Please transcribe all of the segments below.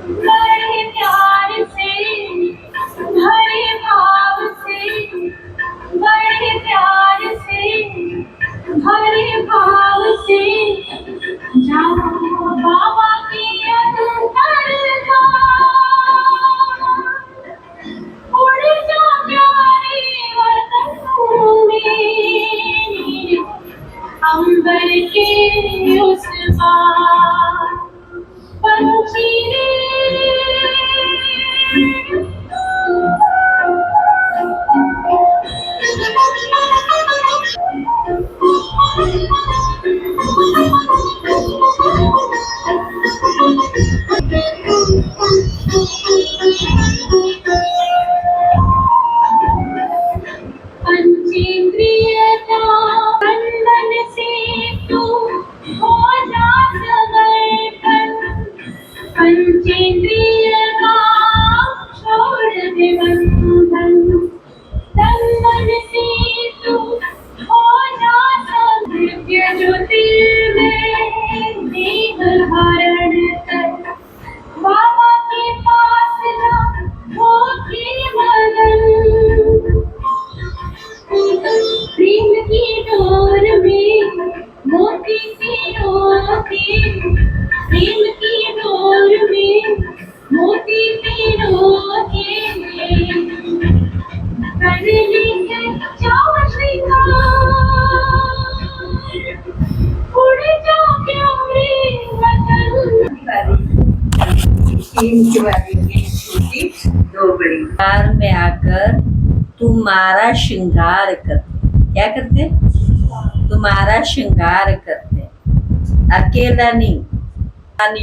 बड़े प्यार से भरे भाव से, बड़े प्यार से भरे भाव से जाओ बाबा की अंतरगा, उड़ जा प्यारे वतन में अंबर के उस पार पंछी पंचेंद्रियता बंधन से तू हो जा समर्पण, पंचेंद्रिय का छोड़ दे बंधन, तन मन से तू हो जा समर्प्य, जो दिल में देह धारण कर बाबा के पास ना हो के मगन, प्रेम की डोर में मोती पिरो के, प्रेम की डोर में मोती पिरो के कर लेंगे जाओ श्रृंगार, उड़ जाओ प्यारे वतन। तीन की बारी होगी, छोटी दो बड़ी। कार में आकर तुम्हारा श्रृंगार करते, क्या करते? तुम्हारा श्रृंगार करते, अकेला नहीं,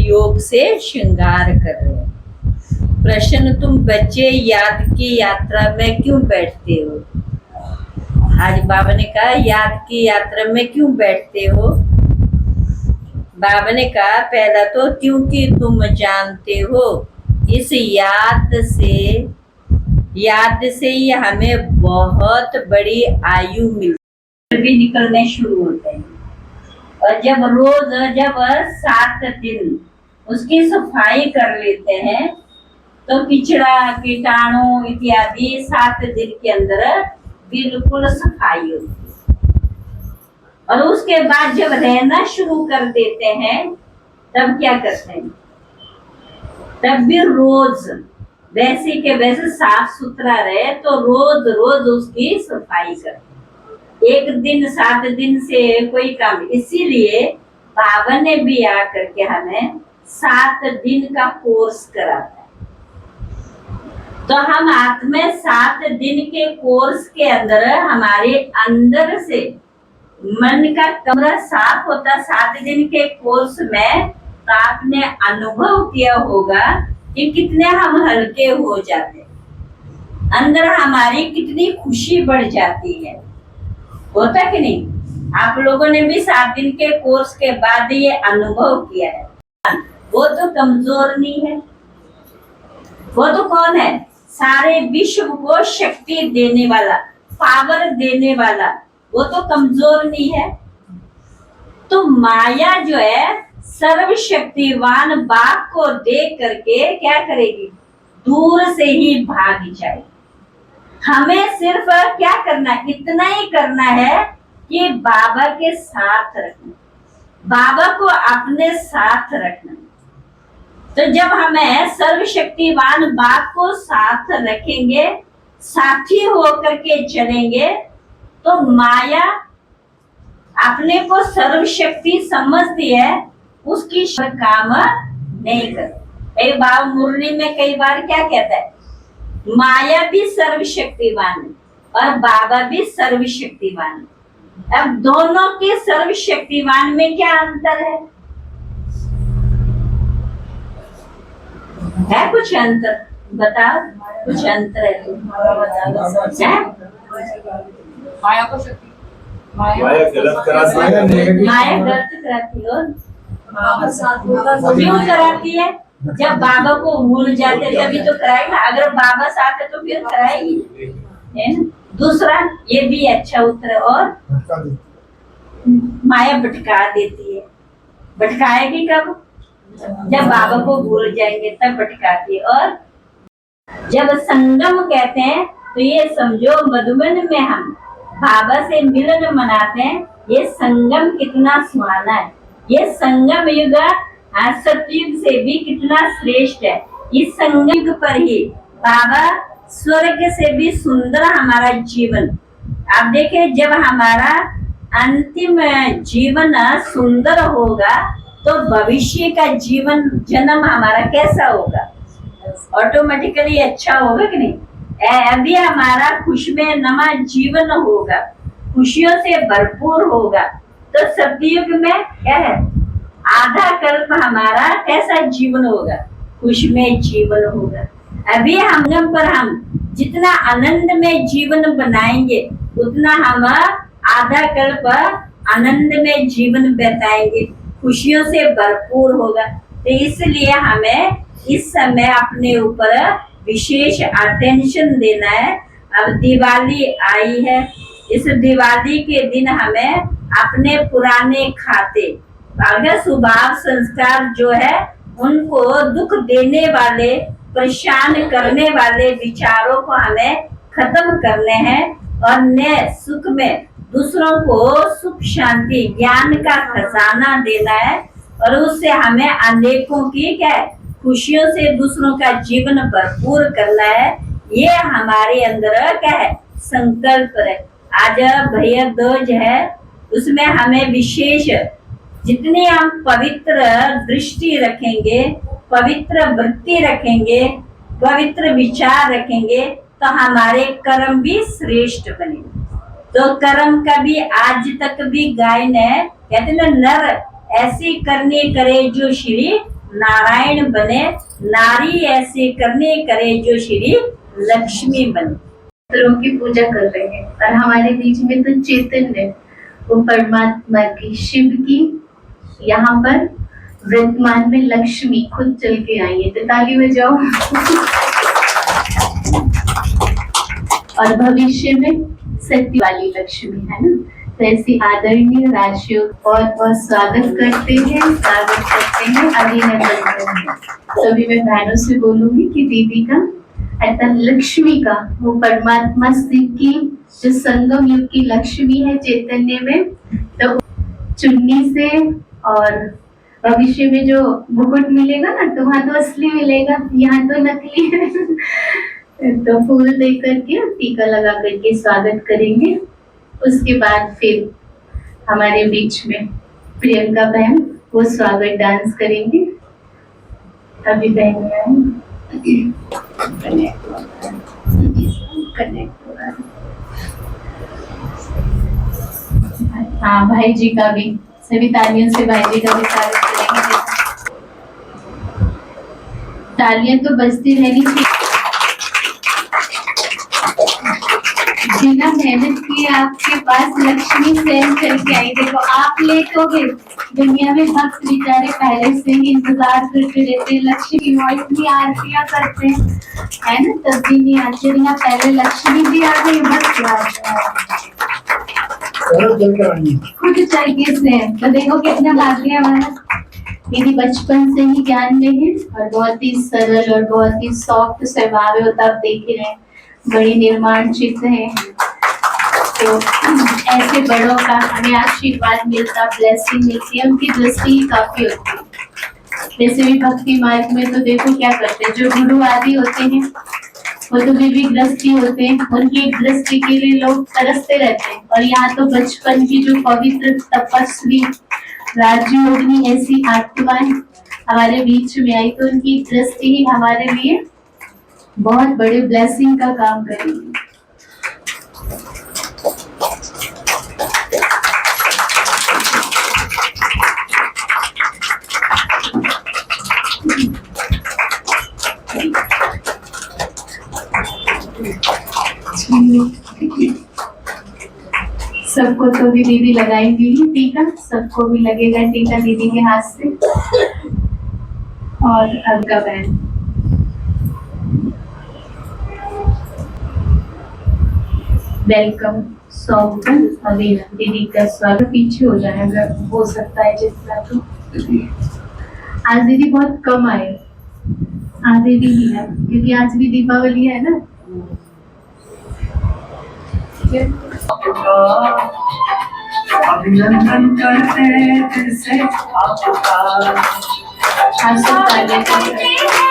योग से श्रृंगार कर रहे हैं। प्रश्न, तुम बच्चे याद की यात्रा में क्यों बैठते हो? आज बाबा ने कहा याद की यात्रा में क्यों बैठते हो? बाबा ने कहा पहला तो क्योंकि तुम जानते हो इस याद से ही हमें बहुत बड़ी आयु मिलती, भी निकलने शुरू होते हैं। और जब रोज 7 दिन उसकी सफाई कर लेते हैं तो पिछड़ा कीटाणु इत्यादि 7 दिन के अंदर बिल्कुल सफाई होती है। और उसके बाद जब रहना शुरू कर देते हैं तब क्या करते हैं? तब भी रोज वैसे के वैसे साफ सुथरा रहे तो रोज रोज उसकी सफाई करते। एक दिन 7 दिन से कोई काम, इसीलिए बाबा ने भी आकर के हमें 7 दिन का कोर्स कराता है। तो हम आत्मा 7 दिन के कोर्स के अंदर हमारे अंदर से मन का कमरा साफ होता। 7 दिन के कोर्स में तो आपने अनुभव किया होगा कि कितने हम हल्के हो जाते, अंदर हमारी कितनी खुशी बढ़ जाती है, होता कि नहीं? आप लोगों ने भी 7 दिन के कोर्स के बाद ये अनुभव किया है। वो तो कमजोर नहीं है, वो तो कौन है? सारे विश्व को शक्ति देने वाला, पावर देने वाला, वो तो कमजोर नहीं है। तो माया जो है सर्वशक्तिवान बाप को देख करके क्या करेगी? दूर से ही भाग जाएगी। हमें सिर्फ क्या करना, इतना ही करना है कि बाबा के साथ रखना, बाबा को अपने साथ रखना। तो जब हमें सर्वशक्तिवान बाप को साथ रखेंगे, साथी होकर के चलेंगे, तो माया अपने को सर्वशक्ति समझती है, उसकी काम नहीं करती। एक बाबा मुरली में कई बार क्या कहता है? माया भी सर्वशक्तिवान है और बाबा भी सर्वशक्तिवान है। अब दोनों के सर्वशक्तिवान में क्या अंतर है? है कुछ अंतर? बताओ, कुछ अंतर है तो माया को शक्ति, माया गलत कराती है, माया गलत कराती है। क्यों कराती है? जब बाबा को भूल जाते तभी तो कराएगी ना। अगर बाबा साथ है तो फिर कराएगी, है ना? दूसरा ये भी अच्छा उत्तर है। और माया भटका देती है। भटकाएगी कब? जब बाबा को भूल जाएंगे तब भटकाती है। और जब संगम कहते हैं तो ये समझो मधुबन में हम बाबा से मिलन मनाते हैं। ये संगम कितना सुहाना है। ये संगम युग सतयुग से भी कितना श्रेष्ठ है। इस संगम युग पर ही बाबा स्वर्ग से भी सुंदर हमारा जीवन। आप देखें जब हमारा अंतिम जीवन सुंदर होगा तो भविष्य का जीवन जन्म हमारा कैसा होगा, ऑटोमेटिकली अच्छा होगा कि नहीं। अभी हमारा खुशमय नमा जीवन होगा, खुशियों से भरपूर होगा। तो सतयुग में क्या है, आधा कल्प हमारा कैसा जीवन होगा, खुशमय जीवन होगा। अभी हम पर हम जितना आनंद में जीवन बनाएंगे उतना हम आधा कल्प आनंद में जीवन बिताएंगे, खुशियों से भरपूर होगा। तो इसलिए हमें इस समय अपने ऊपर विशेष अटेंशन देना है। अब दिवाली आई है, इस दिवाली के दिन हमें अपने पुराने खाते, अगर स्वभाव संस्कार जो है उनको दुख देने वाले, परेशान करने वाले विचारों को हमें खत्म करने हैं और नए सुख में दूसरों को सुख शांति ज्ञान का खजाना देना है। और उससे हमें अनेकों की क्या है, खुशियों से दूसरों का जीवन भरपूर करना है। ये हमारे अंदर क्या है, संकल्प है। आज भैया दूज है, उसमें हमें विशेष जितनी हम पवित्र दृष्टि रखेंगे, पवित्र वृत्ति रखेंगे, पवित्र विचार रखेंगे तो हमारे कर्म भी श्रेष्ठ बनेंगे। तो कर्म का भी आज तक भी गायन है, कहते ना, नर ऐसी करने करे जो श्री नारायण बने, नारी ऐसे करने करे जो श्री लक्ष्मी बने। पितरों की पूजा कर रहे हैं और हमारे बीच में तो चैतन्य, वो परमात्मा की, शिव की, यहाँ पर वर्तमान में लक्ष्मी खुद चल के आई है। तो ताली बजाओ। और भविष्य में सत्य वाली लक्ष्मी है ना। तो ऐसी आदरणीय राशियों बहुत बहुत स्वागत करते हैं अभिनंदन। तभी मैं बहनों से बोलूंगी कि दीदी का अर्थात लक्ष्मी का, वो परमात्मा शिव की जो संगम युग की लक्ष्मी है चैतन्य में, तो चुन्नी से और भविष्य में जो मुकुट मिलेगा ना, तो वहाँ तो असली मिलेगा, यहाँ तो नकली है। तो फूल दे करके टीका लगा करके स्वागत करेंगे। उसके बाद फिर हमारे बीच में प्रियंका बहन वो स्वागत डांस करेंगे। अभी बहन हाँ, भाई जी का भी सभी तालियों से भाई जी का भी स्वागत करेंगे। तालियां तो बजती रहनी चाहिए। बिना मेहनत किए आपके पास लक्ष्मी स्वयं चल के आई। देखो आप लेट हो गए, दुनिया में भक्त बेचारे पहले से ही इंतजार करते रहते हैं, लक्ष्मी की इतनी आरतियां करते हैं, है ना, तब भी नहीं आती। यहाँ पहले लक्ष्मी भी आ गई, भक्त आ गए खुद चल के से। तो देखो कितना भाग्य हमारा। दीदी बचपन से ही ज्ञान में है और बहुत ही सरल और बहुत ही सॉफ्ट स्वभाव होता, आप देख ही रहे, बड़ी निर्माण चित्त है। तो ऐसे बड़ों का हमें आशीर्वाद मिलता, ब्लेसिंग मिलती है, उनकी दृष्टि ही काफी होती है। जैसे भी भक्ति मार्ग में तो देखो क्या करते हैं, जो गुरु आदि होते हैं वो तो भी गृहस्थी होते हैं, उनकी दृष्टि के लिए लोग तरसते रहते हैं। और यहाँ तो बचपन की जो पवित्र तपस्वी राजयोगिनी ऐसी आत्माएं हमारे बीच में आई, तो उनकी दृष्टि ही हमारे लिए बहुत बड़े ब्लेसिंग का काम करेगी। सबको तो भी दीदी लगाएंगी ही टीका, सबको भी लगेगा टीका दीदी के हाथ से। और अरका बहन वेलकम सॉफ्टन अवीना, दीदी का स्वागत। पीछे हो जाएगा हो सकता है जितना तो। आज दीदी बहुत कम आए, आज दीदी नहीं है क्योंकि आज भी दीपावली है ना। अभिनंदन करते दिल से आपका। आज सब तालियां बजाते हैं।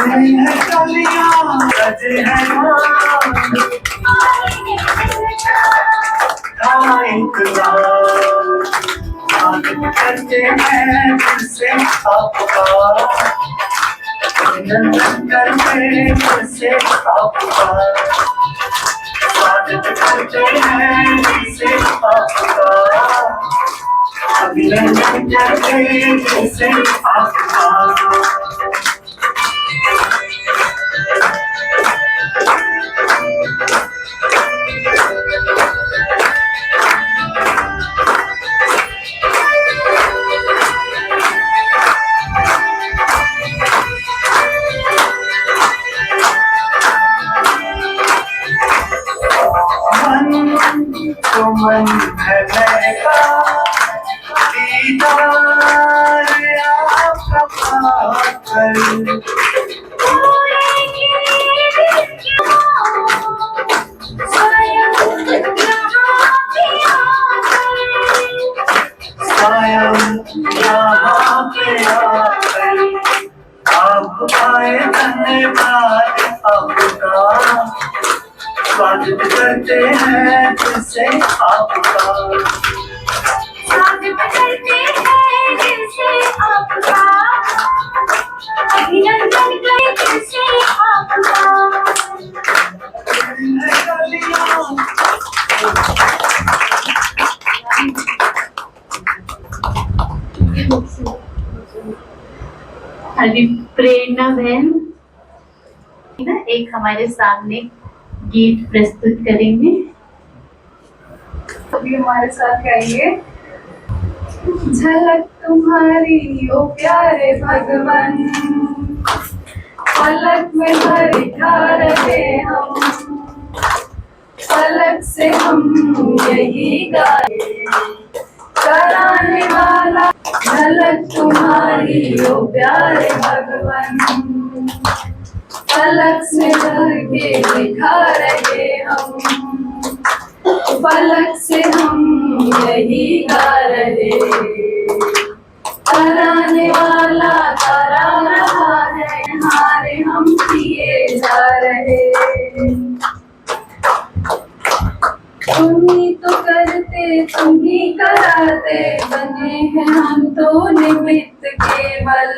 है कलियां बजे हैं स्वागत करते हैं दिल से आपका। अभिनंदन करते दिल से आपका। स्वागत करते हैं दिल से आपका। अभिनंदन करते दिल से आपका। तो मन है महका दीदार आपका पाकर। स्वयं यहाँ पे आकर आप आए धन्यवाद आपका। स्वागत करते हैं दिल से आपका। स्वागत करते हैं दिल से आपका। अभिनंदन करते दिल से आपका। अभी प्रेरणा बहन ना एक हमारे सामने गीत प्रस्तुत करेंगे। अभी हमारे साथ गाइए। झलक तुम्हारी ओ प्यारे भगवान, पलक में भर खा रहे हम, पलक से हम यही गाए कराने वाला। झलक तुम्हारी ओ प्यारे भगवान, पलक से भर के दिखा रहे हम, पलक से हम यही गा रहे। कराने वाला करा रहा है, हारे हम किए जा रहे। तुम ही तो करते तुम ही कराते, बने हैं हम तो निमित्त केवल।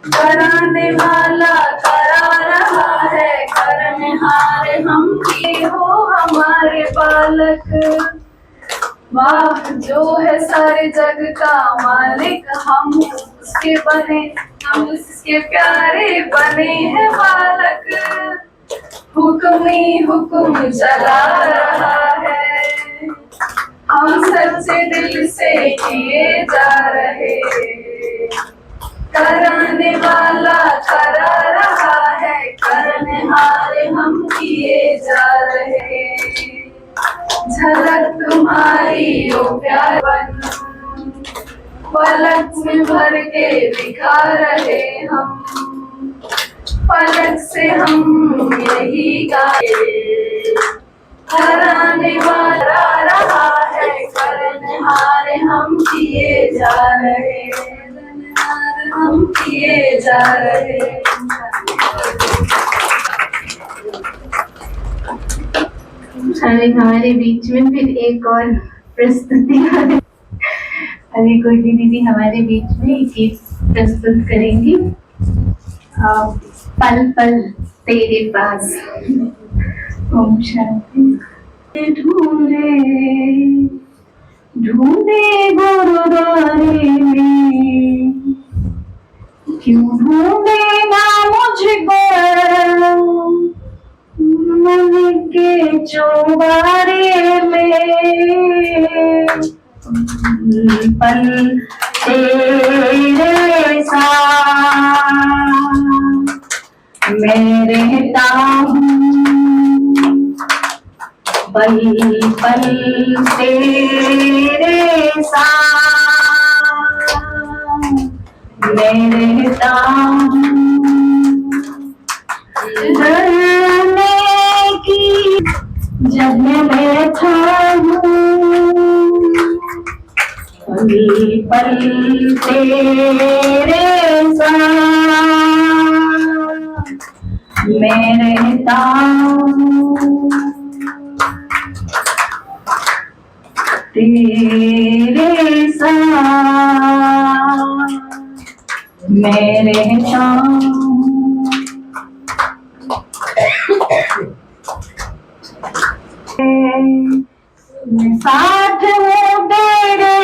कराने वाला करा रहा है, करनहार हम किए हो हमारे बालक। वाह जो है सारे जग का मालिक, हम उसके बने, हम उसके प्यारे बने हैं बालक। हुक्म ही हुक्म चला रहा है, हम सच्चे दिल से किए जा रहे। कराने वाला करा रहा है, करनहार हम किए जा रहे। झलक तुम्हारी ओ प्यार बन, पलक में भर के दिखा रहे हम, पलक से हम यही गाए। कराने वाला रहा है, करनहार हम किए जा रहे, हम किए जा रहे। अभी हमारे बीच में फिर एक और प्रस्तुति है। अभी कोई दीदी हमारे बीच में एक गीत प्रस्तुत करेंगी। पल पल तेरे पास। ओम शांति। ढूंढे ढूंढे गुरुद्वारे में, क्यों ढूंढेगा मुझको मन के चौबारे में। पल तेरे साथ मैं रहता हूँ, पल तेरे साथ मैं रहता हूँ। डरने की जब मैं बैठा हूँ, पल पल तेरे साथ मैं रहता हूँ। तेरे साथ मैं रहता हूँ। मैं साथ हूँ तेरे,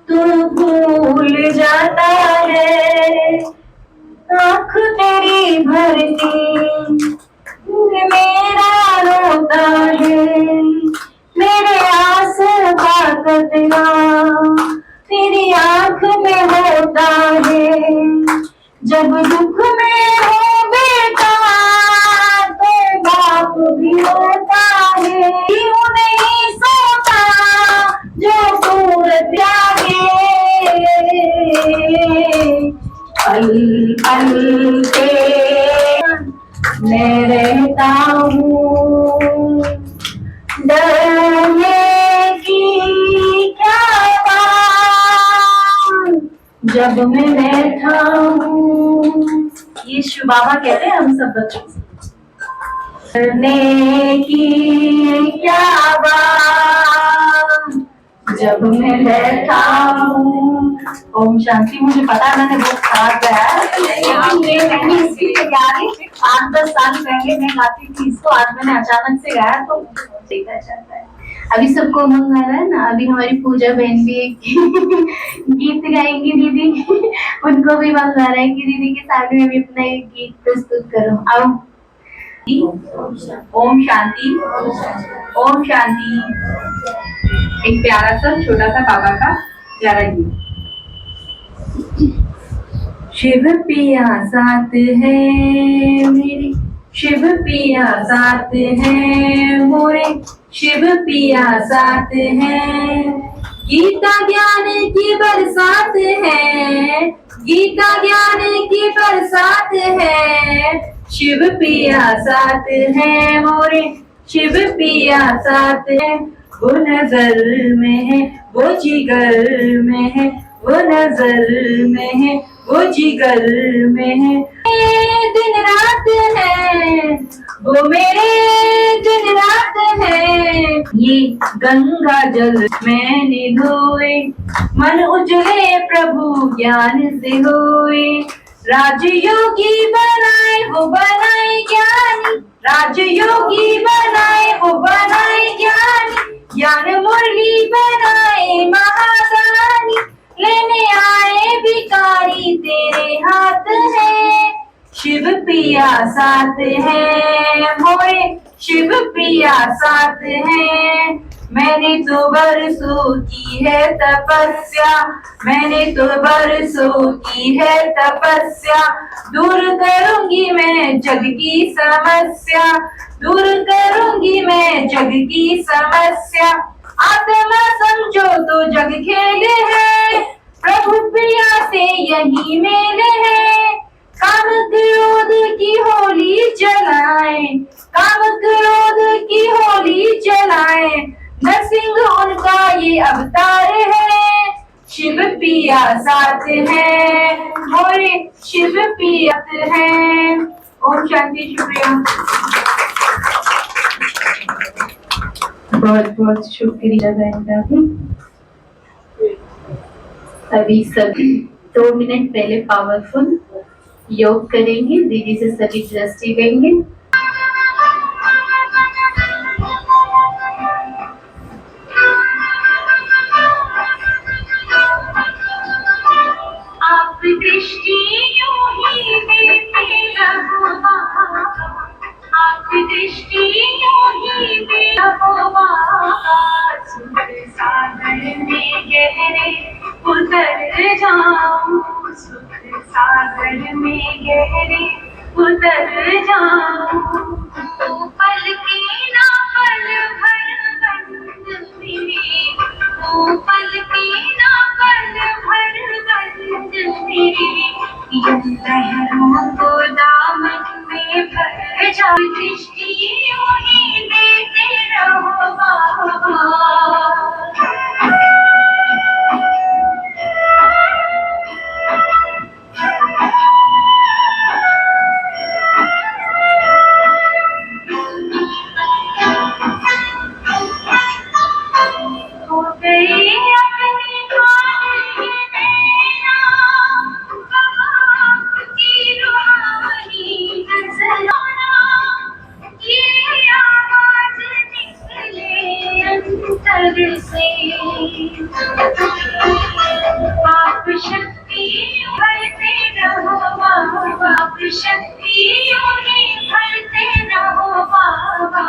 तू भूल जाता है। आँख तेरी भरती मेरा रोता है। मेरे आंसू का कतरा तेरी आँख में होता है। जब दुख में हो बेटा तो बाप भी होता है। क्यों नहीं सोता जो दूर त्यागे, पल पल के मैं रहता हूँ। डरने की क्या बात जब मैं बैठा हूँ। ये शिव बाबा कहते हैं हम सब बच्चों से। डरने की क्या बात जब मैं बैठा हूँ। ओम शांति। मुझे पता है मैंने बहुत खराब गाया है, लेकिन ये मैंने इसकी तैयारी 8-10 साल पहले मैं गाती थी इसको, आज मैंने अचानक से गाया तो देखा जाता है। अभी सबको उमंग आ रहा है ना। अभी हमारी पूजा बहन भी एक गीत गाएंगी दीदी, उनको भी उमंग आ रहा है कि दीदी के सामने में भी अपना एक गीत प्रस्तुत करूं। अब ओम शांति। ओम शांति। एक प्यारा सा छोटा सा बाबा का प्यारा गीत। शिव पिया साथ है मेरे, शिव पिया साथ है मोरे, शिव पिया साथ है। गीता ज्ञान की बरसात है, गीता ज्ञान की बरसात है। शिव पिया साथ है मोरे, शिव पिया साथ है। वो नजर में है, वो जिगर में है, वो नजर में है, वो जिगर में है। दिन रात है वो मेरे, दिन रात है। ये गंगा जल मैंने धोए, मन उजले प्रभु ज्ञान से होए। राजयोगी बनाए वो बनाए ज्ञानी, राजयोगी बनाए वो बनाए ज्ञानी। ज्ञान मुरली बनाए महादानी, लेने आए भिखारी तेरे हाथ है। शिव पिया साथ है मोरे, शिव पिया साथ है। मैंने तो बरसों की है तपस्या, मैंने तो बरसों की है तपस्या। दूर करूंगी मैं जग की समस्या, दूर करूंगी मैं जग की समस्या। आत्मा समझो तो जग खेल है, प्रभु प्रिया से यही मेल है। काम क्रोध की होली जलाए, काम क्रोध की होली जलाए। नरसिंह उनका ये अवतार है, शिव पिया साथ है मोरे, शिव पिया है। ओम शांति। शुक्रिया। बहुत बहुत शुक्रिया बहन। अभी सभी 2 मिनट पहले पावरफुल योग करेंगे, दीदी से सभी दृष्टि लेंगे। आप दृष्टि यूं ही देते रहो बाबा, आप दृष्टि यूं ही देते रहो बाबा। सुख सागर में गहरे उतर जाऊं, सुख सागर में गहरे उतर जाऊं। तो पल की ना पल भर बन दृष्टि यूं ही देते रहो बाबा। हो गई अपनी जान ये नैना, आपकी रूहानी नजर आना, ये आवाज निकले अंतर से। आप शक्ति भरते रहो बाबा, आप शक्ति यूं ही भरते रहो बाबा।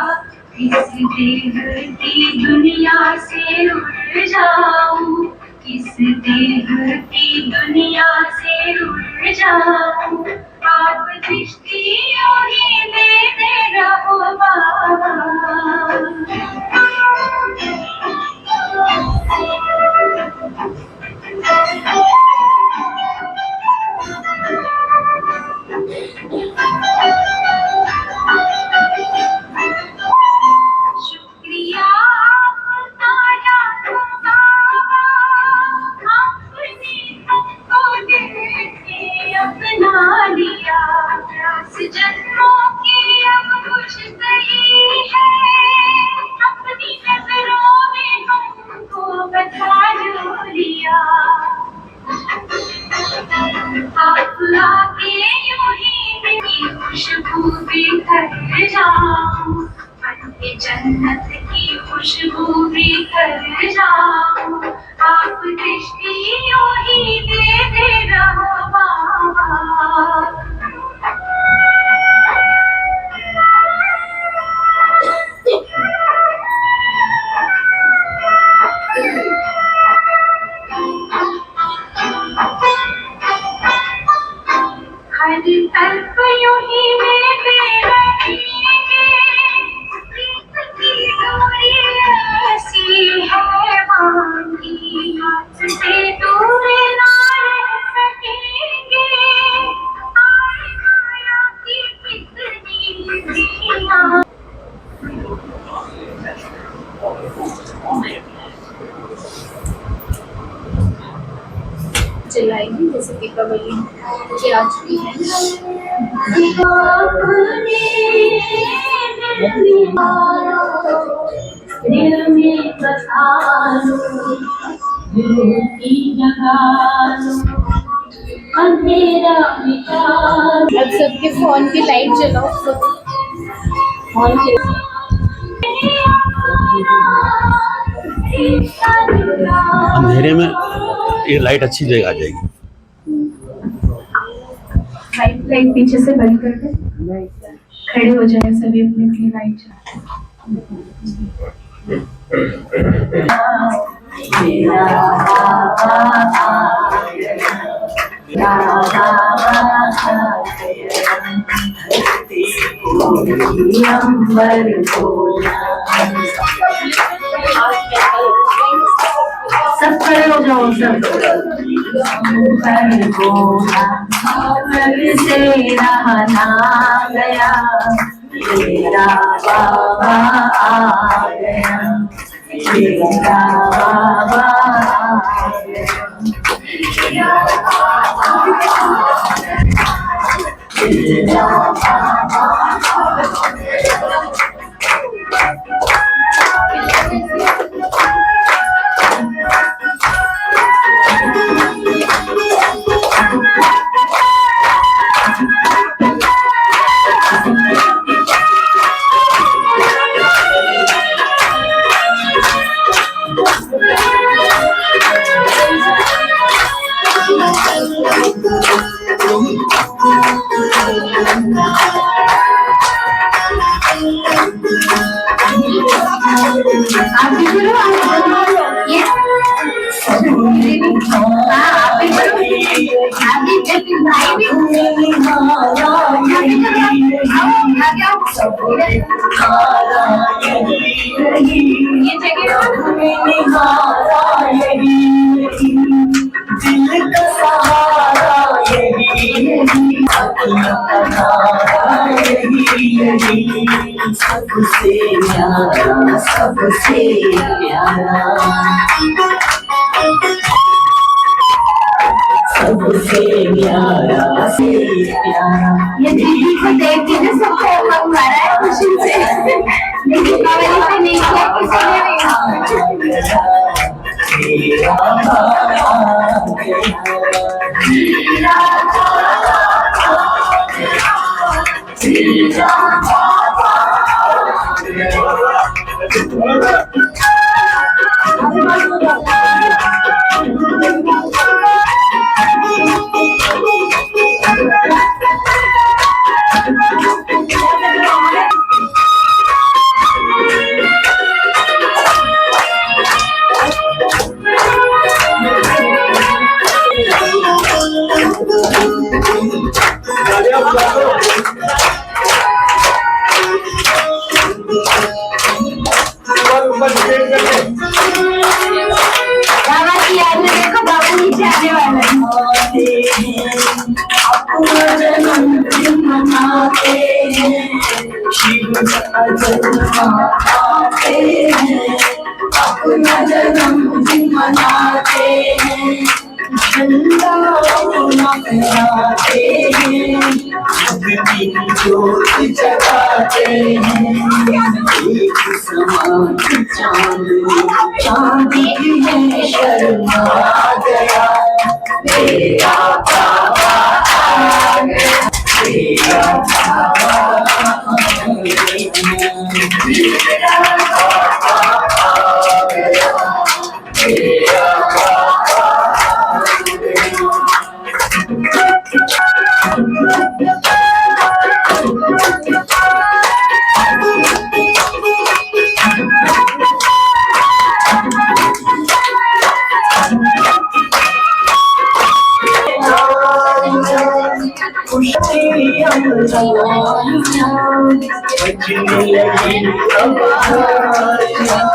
इस देह की दुनिया से उड़ जाऊं, इस देह की दुनिया से उड़ जाऊं, आप दृष्टि यूं ही देते रहो बाबा। शुक्रिया आपका यादों बाबा, आपने हमको दिल से अपना लिया। प्यास जन्मों की अब बुझ गई है, अपनी नजरों में हमको बचा जो लिया। आप आके यूं ही मेरी खुशबू बिखर जाऊं, मन की जन्नत की खुशबू बिखर जाऊं, आप दृष्टि यूं ही देते रहो बाबा। हर तरफ यूं ही मेरे रहेंगे, प्रीत की डोरी ऐसी है बांधी, आपसे दूर ना रह सकेंगे। आए माया की कितनी दुनिया। चलाएंगे जैसे दीपावली की आज भी है। दिल में बसा लो, दिल की जगा लो, अंधेरा मिटा लो। अब सबके फोन की लाइट जलाओ, सब फोन के अंधेरे में ये लाइट अच्छी जगह आ जाएगी। लाइट पीछे से बंद कर दे, खड़े हो जाए सभी अपनी अपनी लाइट सब खड़े हो जाओ। सब से रहा ना गया, मेरा बाबा आ गया, मेरा बाबा आ दिल का सहारा यही, अपना सहारा यही। सबसे प्यारा, सबसे प्यारा से प्यारा। ये दीदी को देख के ना सबको हम मारा है खुशी से। लेकिन कवरी से नहीं किया किसी ने भी। बाबा की याद में देखो बाबा नीचे आने वाला है। अपना जन्मदिन मनाते हैं, शिव का जन्म मनाते हैं, अपना जन्मदिन मनाते हैं, झंडा अपना फहराते हैं, अग्नि ज्योत जगाते हैं, एक समान चांदी है शर्मा गया, मेरा बाबा आ गया, मेरा बाबा आ गया, मेरा बाबा आ गया, मेरा बाबा आ बजने लगी अब हारियां,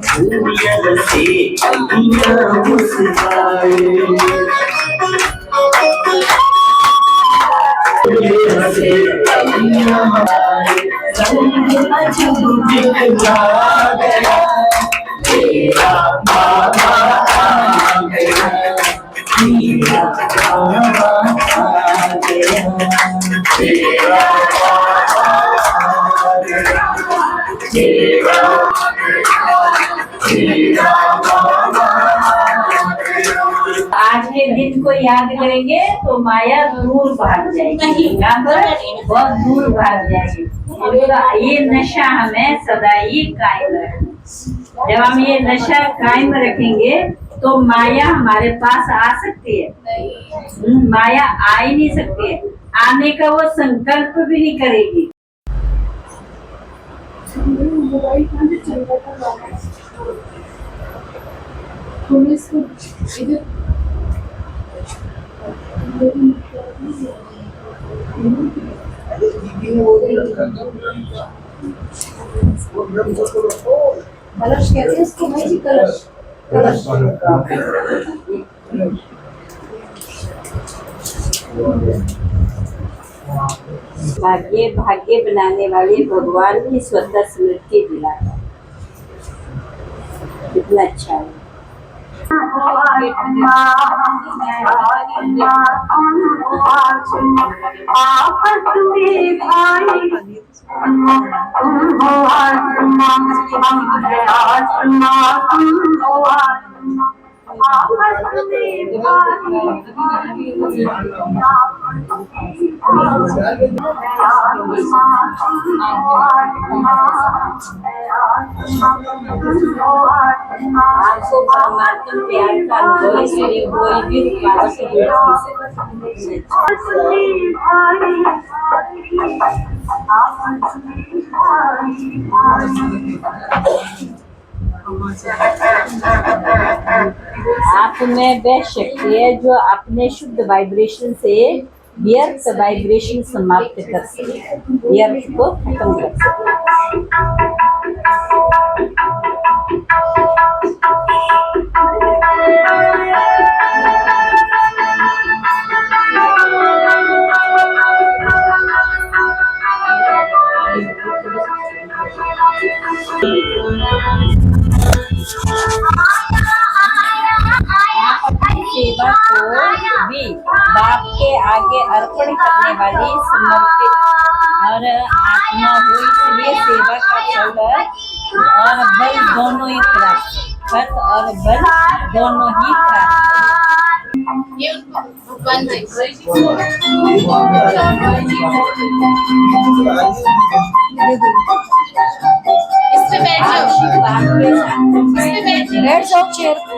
फूल से कलियां मुस्काए, फूल से कलियां मुस्काए, रंग अजब दिखला गया, तेरा बाबा आ गया, तेरा बाबा आ गया, तेरा बाबा आ गया, तेरा बाबा आ गया। आज के दिन को याद करेंगे तो माया दूर भाग जाएगी, यहाँ पर बहुत दूर भाग जाएगी। तो ये नशा हमें सदा ही कायम रखना। जब हम ये नशा कायम रखेंगे तो माया हमारे पास आ सकती है? माया आ ही नहीं सकती है। आने का वो संकल्प भी नहीं करेगी। कलश कहते हैं इसको भाई जी, कलश। कलश भाग्य भाग्य बनाने वाले भगवान की स्वतः स्मृति दिलाता है। कितना अच्छा है। आपको परमात्मा प्यार का अनुभव इसलिए कोई भी रुकावट से दूर नहीं आप में वह शक्ति है जो अपने शुद्ध वाइब्रेशन से व्यर्थ वाइब्रेशन समाप्त कर सके, व्यर्थ को खत्म कर सके। अर्पण करने वाली समर्पित और आत्मा हो, इसलिए सेवा का फल और बल दोनों ही प्राप्त, फल और बल दोनों ही प्राप्त। ये उनको बंद है। इस पे बैठ जाओ, इस पे बैठ जाओ चेयर पे।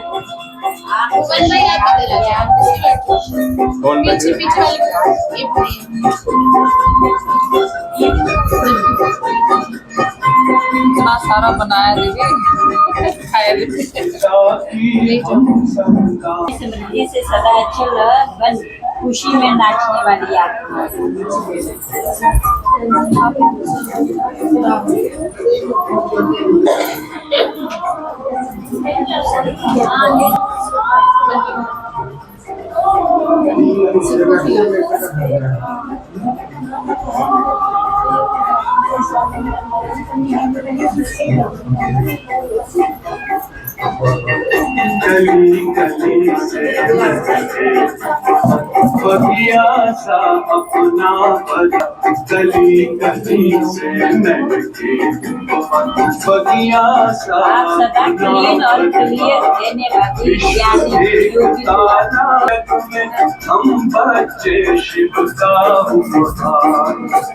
वन भाई आप इधर आ जाओ, पीछे पीछे वाले इतना सारा बनाया दीदी, खाया दीदी। समृद्धि से सदा चल बन, खुशी में नाचने वाली आत्मा। गली गली से बगिया सा अपना गली गली से बगिया सा आप सदा क्लीन और क्लियर देने वाली ज्ञानी योगी हम बच्चे शिव का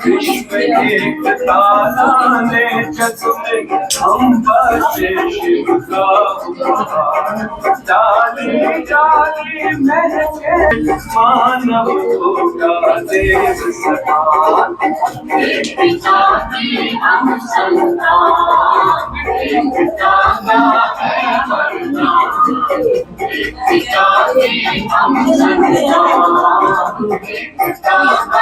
विश्व एक तारा ने जग में हम बच्चे शिव का जाली जाली महके मानव होगा देव समान एक जाति हम संतान एक पिता है वरदान एक जाति हम संतान एक पिता है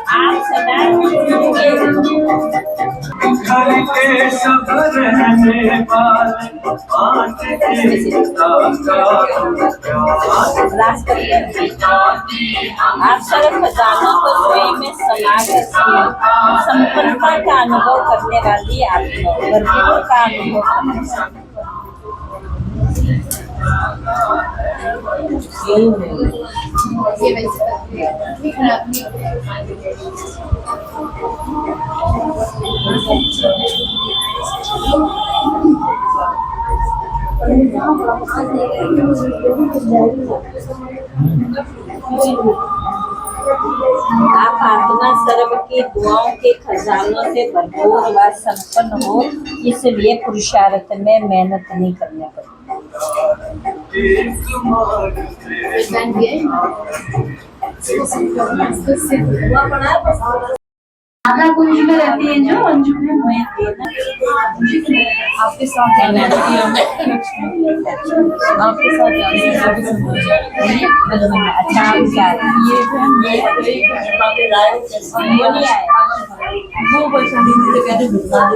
आप सदा घर के सब रहने वाले पांच आप सर्व खजानों को स्वयं में समाकर संपन्नता का अनुभव करने वाली आत्मा, भरपूर का अनुभव ये वैसे आप आत्मा सर्व की दुआओं के खजानों से भरपूर व संपन्न हो, इसलिए पुरुषार्थ में मेहनत नहीं करनी पड़ती। आधा कुंज में रहती है जो अंजू में आपके साथ आपके साथ अच्छा आप क्या ये नहीं आए वो पैसा नहीं मुझे कहते भुगतान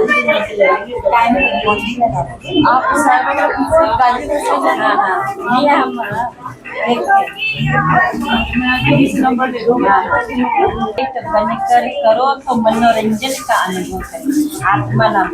टाइम आप ये हम इस नंबर दे दो। बनकर करो तो मनोरंजन का अनुभव करें, आत्मा नाम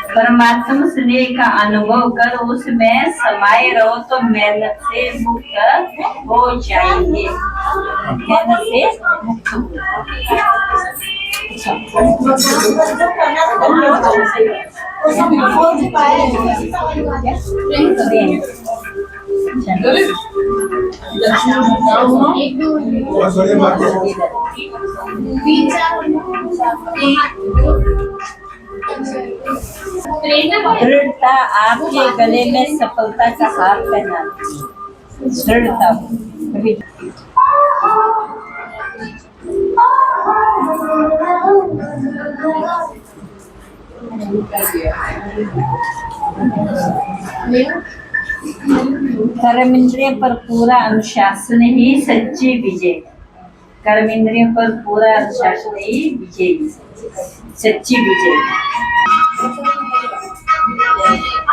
परमात्मा स्नेह का अनुभव कर, उसमें समाये रहो तो मेहनत से मुक्त हो जाएंगे, मेहनत से मुक्त दृढ़ता आपके गले में सफलता का हार पहनाती है, दृढ़ता कर्म इंद्रिय पर पूरा अनुशासन ही सच्ची विजय, कर्म इंद्रियों पर पूरा अनुशासन ही विजय, सच्ची विजय।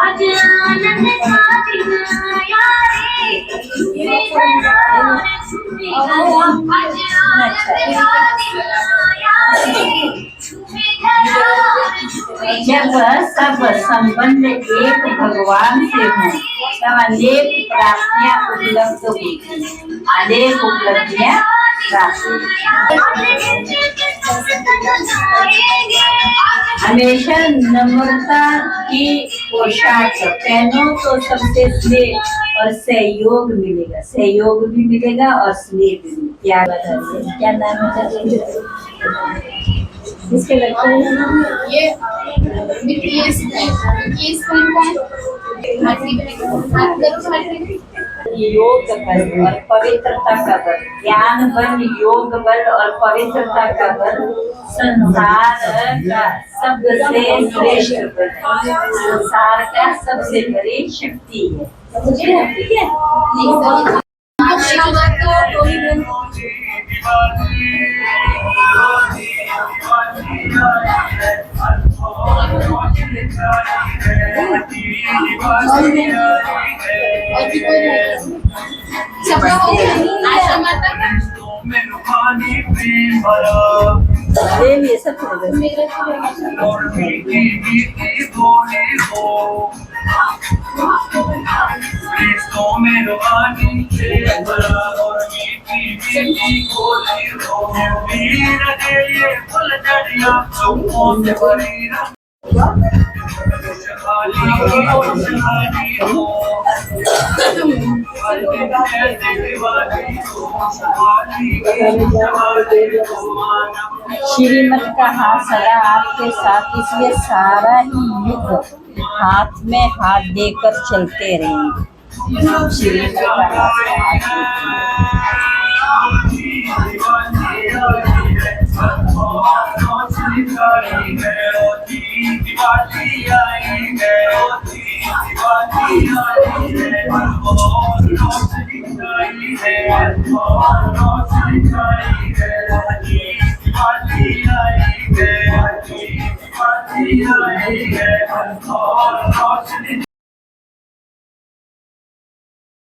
आज आनंद का दिन आया रे, तुम्हें धरा और तुम्हें धरा। आज आनंद का दिन आया रे, तुम्हें धरा और तुम्हें जब सब संबंध एक भगवान से हों तब अनेक प्राप्तियां उपलब्ध होती हैं, अनेक उपलब्धियां प्राप्त। हमेशा नम्रता की पोशाक पहनो तो सबसे स्नेह और सहयोग मिलेगा, सहयोग भी मिलेगा और स्नेह भी मिलेगा। क्या नाम है इसके लगता है ये BTS फिल्म का है। योग बल और पवित्रता का बल, ज्ञान बल, योग बल और पवित्रता का बल संसार का सबसे श्रेष्ठ बल है, संसार का सबसे बड़ी शक्ति है। ठीक है। ये सब श्रीमत का हाथ सदा आपके साथ, इसलिए सारा ही युग हाथ में हाथ देकर चलते रहेंगे। श्रीमत का हाथ